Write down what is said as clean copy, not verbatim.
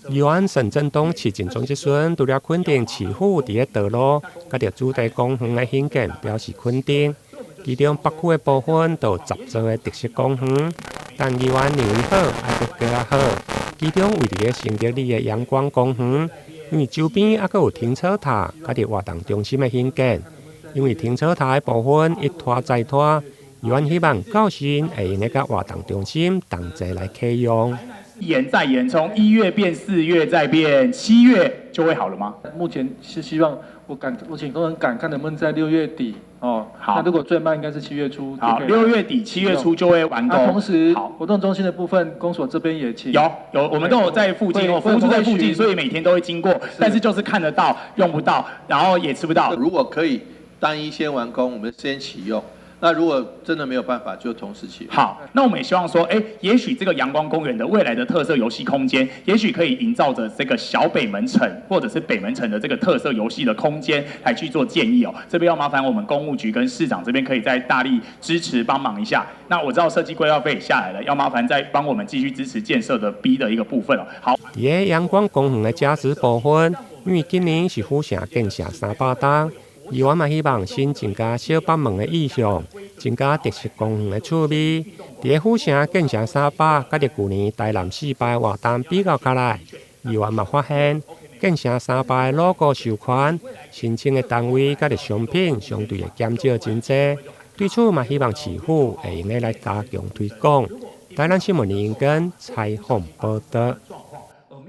议员陈振东市政中这孙除了肯定市府伫个道路、甲着主题公园的兴建表示肯定，其中北区的部分都有10座的特色公园，但议员认为好，还佫更好。其中位伫个承德里的阳光公园，因为周边还佫有停车塔，甲着活动中心的兴建。因为停车塔的部分一拖再拖，议员希望到时会用个活动中心同齐来启用。延再延，从1月变4月，再变7月，就会好了吗？目前是希望我请工人赶，看能不能在6月底哦。好，那如果最慢应该是7月初。好，6月底7月初就会完工。同时，好，活动中心的部分，公所这边也请。有，我们都有在附近，服务处在附近，所以每天都会经过，但是就是看得到，用不到，然后也吃不到。如果可以单一先完工，我们先启用。那如果真的没有办法，就同时启用。好，那我们也希望说，也许这个阳光公园的未来的特色游戏空间，也许可以营造着这个小北门城或者是北门城的这个特色游戏的空间来去做建议哦。这边要麻烦我们公务局跟市长这边可以再大力支持帮忙一下。那我知道设计规划费也下来了，要麻烦再帮我们继续支持建设的 B 的一个部分哦。好，伫个阳光公园的加值部分，因为今年是府城建设300档。议员嘛希望先增加小北门的意向，增加特色公园的趣味。伫个府城建设300，甲着去年台南400活动比较起来，议员嘛发现建设300的 logo 授权申请的单位甲着商品相对的减少真济。对此嘛希望市府会用来加强推广。台南新闻林根采访报道。